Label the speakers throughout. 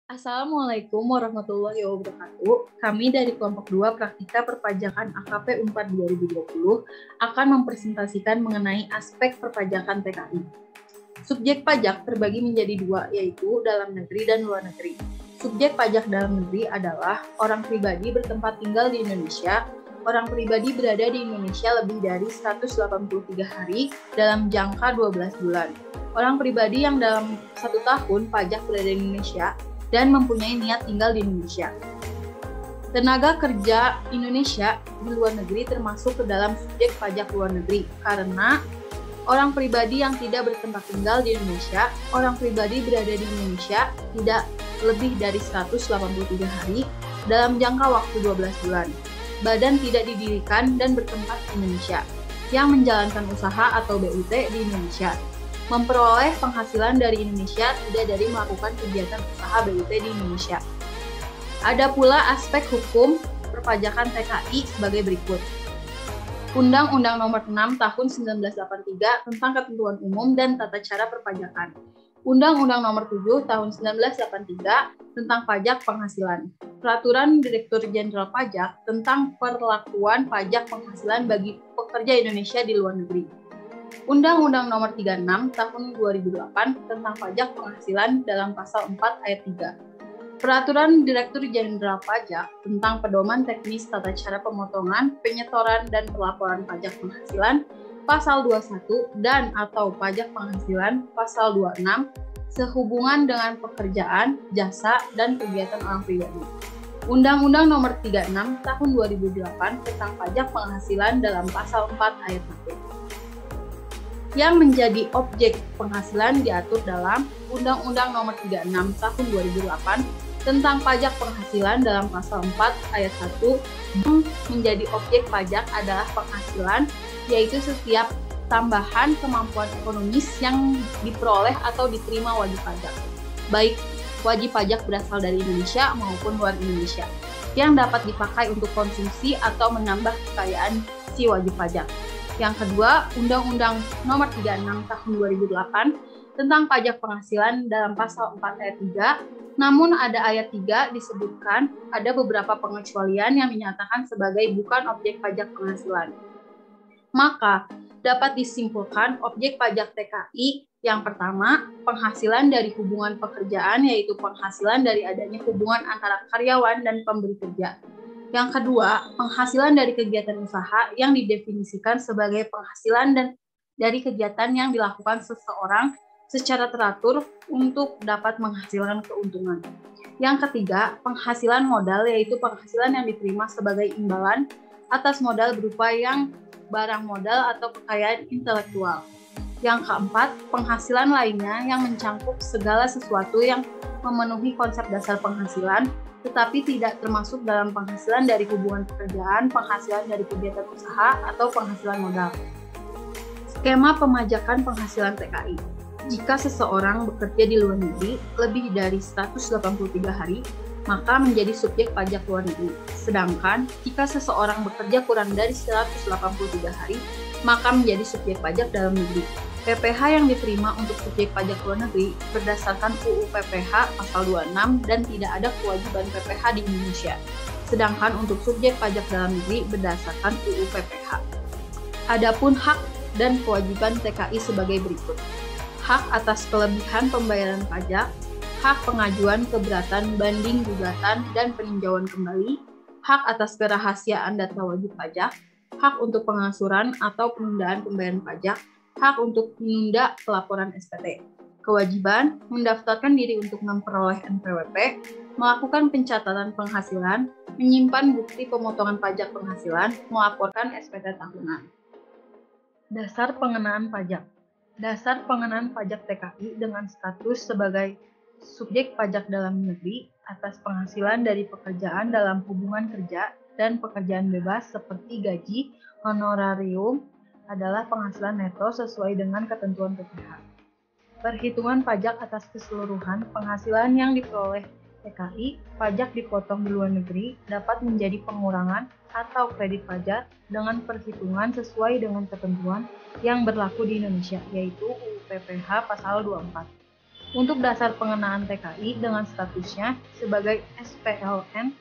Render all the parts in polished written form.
Speaker 1: Assalamualaikum warahmatullahi wabarakatuh. Kami dari kelompok 2 Praktika Perpajakan AKP Unpad 2020 akan mempresentasikan mengenai aspek perpajakan TKI. Subjek pajak terbagi menjadi dua, yaitu dalam negeri dan luar negeri. Subjek pajak dalam negeri adalah orang pribadi bertempat tinggal di Indonesia. Orang pribadi berada di Indonesia lebih dari 183 hari dalam jangka 12 bulan. Orang pribadi yang dalam 1 tahun pajak berada di Indonesia dan mempunyai niat tinggal di Indonesia. Tenaga kerja Indonesia di luar negeri termasuk ke dalam subjek pajak luar negeri karena orang pribadi yang tidak bertempat tinggal di Indonesia, orang pribadi berada di Indonesia tidak lebih dari 183 hari dalam jangka waktu 12 bulan. Badan tidak didirikan dan bertempat di Indonesia yang menjalankan usaha atau BUT di Indonesia. Memperoleh penghasilan dari Indonesia tidak dari melakukan kegiatan usaha BUT di Indonesia. Ada pula aspek hukum perpajakan TKI sebagai berikut. Undang-Undang Nomor 6 Tahun 1983 tentang Ketentuan Umum dan Tata Cara Perpajakan. Undang-Undang Nomor 7 Tahun 1983 tentang Pajak Penghasilan. Peraturan Direktur Jenderal Pajak tentang perlakuan pajak penghasilan bagi pekerja Indonesia di luar negeri. Undang-Undang Nomor 36 Tahun 2008 tentang Pajak Penghasilan dalam Pasal 4 Ayat 3. Peraturan Direktur Jenderal Pajak tentang Pedoman Teknis Tata Cara Pemotongan, Penyetoran, dan Pelaporan Pajak Penghasilan Pasal 21 dan atau Pajak Penghasilan Pasal 26 sehubungan dengan pekerjaan, jasa, dan kegiatan orang pribadi. Undang-Undang Nomor 36 Tahun 2008 tentang Pajak Penghasilan dalam Pasal 4 Ayat 1. Yang menjadi objek penghasilan diatur dalam Undang-Undang Nomor 36 Tahun 2008 tentang Pajak Penghasilan dalam Pasal 4 Ayat 1. Yang menjadi objek pajak adalah penghasilan, yaitu setiap tambahan kemampuan ekonomis yang diperoleh atau diterima wajib pajak, baik wajib pajak berasal dari Indonesia maupun luar Indonesia, yang dapat dipakai untuk konsumsi atau menambah kekayaan si wajib pajak. Yang kedua, Undang-Undang Nomor 36 Tahun 2008 tentang Pajak Penghasilan dalam Pasal 4 Ayat 3, namun ada Ayat 3 disebutkan ada beberapa pengecualian yang dinyatakan sebagai bukan objek pajak penghasilan. Maka, dapat disimpulkan objek pajak TKI yang pertama, penghasilan dari hubungan pekerjaan, yaitu penghasilan dari adanya hubungan antara karyawan dan pemberi kerja. Yang kedua, penghasilan dari kegiatan usaha yang didefinisikan sebagai penghasilan dan dari kegiatan yang dilakukan seseorang secara teratur untuk dapat menghasilkan keuntungan. Yang ketiga, penghasilan modal, yaitu penghasilan yang diterima sebagai imbalan atas modal berupa yang barang modal atau kekayaan intelektual. Yang keempat, penghasilan lainnya yang mencakup segala sesuatu yang memenuhi konsep dasar penghasilan, tetapi tidak termasuk dalam penghasilan dari hubungan pekerjaan, penghasilan dari kegiatan usaha, atau penghasilan modal. Skema pemajakan penghasilan TKI. Jika seseorang bekerja di luar negeri lebih dari 183 hari, maka menjadi subjek pajak luar negeri. Sedangkan, jika seseorang bekerja kurang dari 183 hari, maka menjadi subjek pajak dalam negeri. PPh yang diterima untuk subjek pajak luar negeri berdasarkan UU PPh pasal 26 dan tidak ada kewajiban PPh di Indonesia. Sedangkan untuk subjek pajak dalam negeri berdasarkan UU PPh. Adapun hak dan kewajiban TKI sebagai berikut. Hak atas kelebihan pembayaran pajak, hak pengajuan keberatan banding gugatan dan peninjauan kembali, hak atas kerahasiaan data wajib pajak, hak untuk pengangsuran atau penundaan pembayaran pajak, hak untuk menunda pelaporan SPT. Kewajiban mendaftarkan diri untuk memperoleh NPWP, melakukan pencatatan penghasilan, menyimpan bukti pemotongan pajak penghasilan, melaporkan SPT tahunan. Dasar pengenaan pajak. Dasar pengenaan pajak TKI dengan status sebagai subjek pajak dalam negeri atas penghasilan dari pekerjaan dalam hubungan kerja dan pekerjaan bebas seperti gaji, honorarium, adalah penghasilan neto sesuai dengan ketentuan PPh. Perhitungan pajak atas keseluruhan penghasilan yang diperoleh TKI, pajak dipotong di luar negeri dapat menjadi pengurangan atau kredit pajak dengan perhitungan sesuai dengan ketentuan yang berlaku di Indonesia, yaitu UU PPh pasal 24. Untuk dasar pengenaan TKI dengan statusnya sebagai SPLN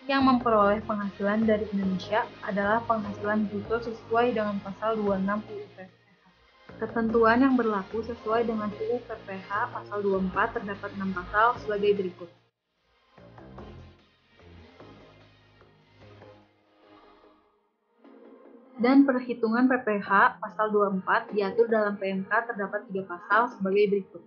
Speaker 1: yang memperoleh penghasilan dari Indonesia adalah penghasilan bruto sesuai dengan pasal 26 UU PPH. Ketentuan yang berlaku sesuai dengan UU PPH pasal 24 terdapat 6 pasal sebagai berikut. Dan perhitungan PPH pasal 24 diatur dalam PMK terdapat 3 pasal sebagai berikut.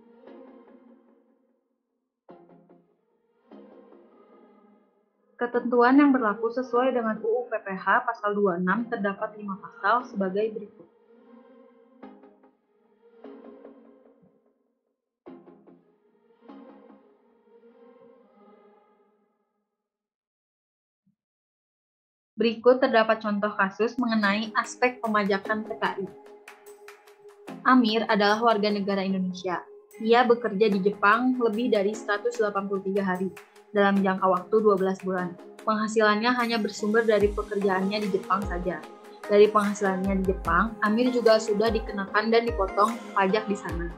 Speaker 1: Ketentuan yang berlaku sesuai dengan UU PPH pasal 26 terdapat 5 pasal sebagai berikut. Berikut terdapat contoh kasus mengenai aspek pemajakan TKI. Amir adalah warga negara Indonesia. Ia bekerja di Jepang lebih dari 183 hari dalam jangka waktu 12 bulan. Penghasilannya hanya bersumber dari pekerjaannya di Jepang saja. Dari penghasilannya di Jepang, Amir juga sudah dikenakan dan dipotong pajak di sana.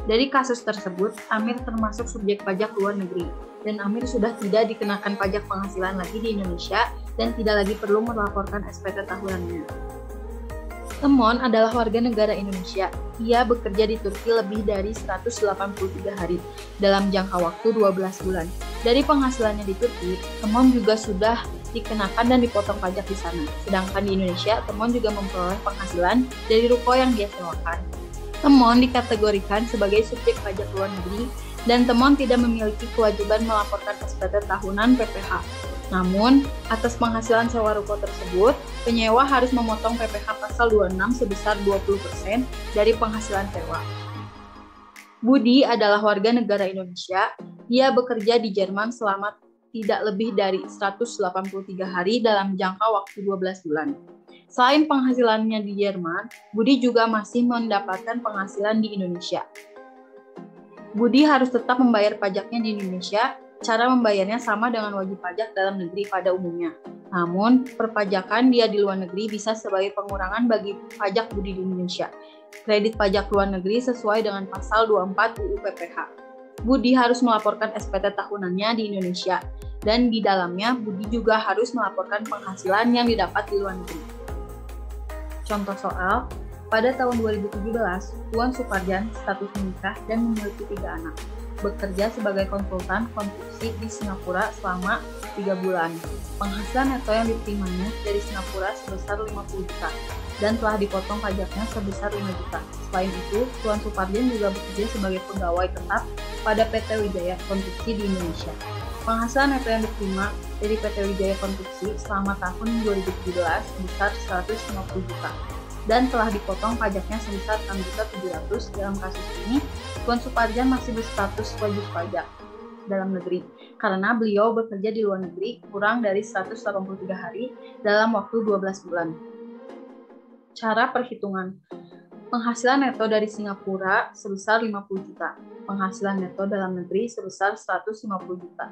Speaker 1: Dari kasus tersebut, Amir termasuk subjek pajak luar negeri, dan Amir sudah tidak dikenakan pajak penghasilan lagi di Indonesia dan tidak lagi perlu melaporkan SPT tahunannya. Temon adalah warga negara Indonesia. Ia bekerja di Turki lebih dari 183 hari dalam jangka waktu 12 bulan. Dari penghasilannya di Turki, Temon juga sudah dikenakan dan dipotong pajak di sana. Sedangkan di Indonesia, Temon juga memperoleh penghasilan dari ruko yang dia sewakan. Temon dikategorikan sebagai subjek pajak luar negeri dan Temon tidak memiliki kewajiban melaporkan SPT tahunan PPH. Namun, atas penghasilan sewa ruko tersebut, penyewa harus memotong PPH pasal 26 sebesar 20% dari penghasilan sewa. Budi adalah warga negara Indonesia. Dia bekerja di Jerman selama tidak lebih dari 183 hari dalam jangka waktu 12 bulan. Selain penghasilannya di Jerman, Budi juga masih mendapatkan penghasilan di Indonesia. Budi harus tetap membayar pajaknya di Indonesia. Cara membayarnya sama dengan wajib pajak dalam negeri pada umumnya. Namun, perpajakan dia di luar negeri bisa sebagai pengurangan bagi pajak Budi di Indonesia. Kredit pajak luar negeri sesuai dengan pasal 24 UU PPH. Budi harus melaporkan SPT tahunannya di Indonesia, dan di dalamnya Budi juga harus melaporkan penghasilan yang didapat di luar negeri. Contoh soal, pada tahun 2017, Tuan Suparjan status menikah dan memiliki 3 anak. Bekerja sebagai konsultan konstruksi di Singapura selama 3 bulan. Penghasilan neto yang diterimanya dari Singapura sebesar 50 juta dan telah dipotong pajaknya sebesar 5 juta. Selain itu, Tuan Suparjan juga bekerja sebagai pegawai tetap pada PT Wijaya Konstruksi di Indonesia. Penghasilan neto yang diterima dari PT Wijaya Konstruksi selama tahun 2017 sebesar 150 juta dan telah dipotong pajaknya sebesar 6.700. Dalam kasus ini, Tuan Suparjan masih berstatus wajib pajak dalam negeri karena beliau bekerja di luar negeri kurang dari 183 hari dalam waktu 12 bulan. Cara perhitungan. Penghasilan neto dari Singapura sebesar 50 juta. Penghasilan neto dalam negeri sebesar 150 juta.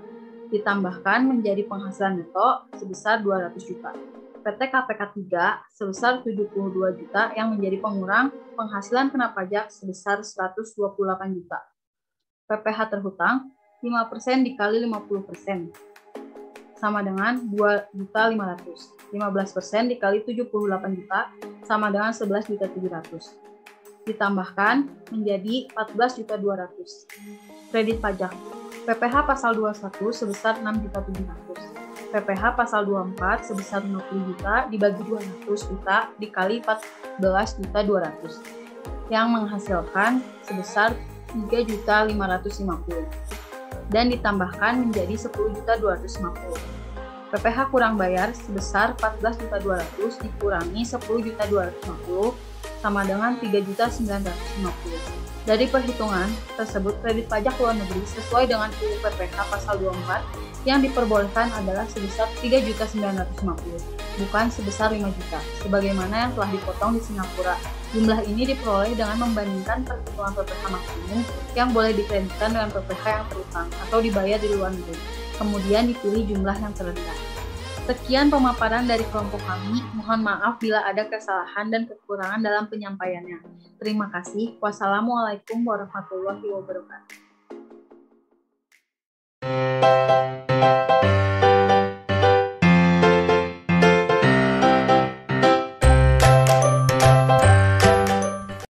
Speaker 1: Ditambahkan menjadi penghasilan neto sebesar 200 juta. PT KPK 3 sebesar 72 juta yang menjadi pengurang penghasilan kena pajak sebesar 128 juta. PPH terhutang 5% dikali 50% sama dengan 2.500. 15% dikali 78 juta sama dengan 11.700. Ditambahkan menjadi 14.200. Kredit pajak. PPH pasal 21 sebesar 6.700. PPH pasal 24 sebesar 50 juta dibagi 200 juta dikali 14.200 yang menghasilkan sebesar 3.550 dan ditambahkan menjadi 10.250. PPH kurang bayar sebesar 14.200 dikurangi 10.250 sama dengan 3.950. Dari perhitungan tersebut, kredit pajak luar negeri sesuai dengan UU PPH pasal 24 yang diperbolehkan adalah sebesar 3.950, bukan sebesar 5 juta, sebagaimana yang telah dipotong di Singapura. Jumlah ini diperoleh dengan membandingkan perhitungan PPH maksimum yang boleh dikreditkan dengan PPH yang terutang atau dibayar di luar negeri. Kemudian dipilih jumlah yang terendah. Sekian pemaparan dari kelompok kami. Mohon maaf bila ada kesalahan dan kekurangan dalam penyampaiannya. Terima kasih. Wassalamualaikum warahmatullahi wabarakatuh.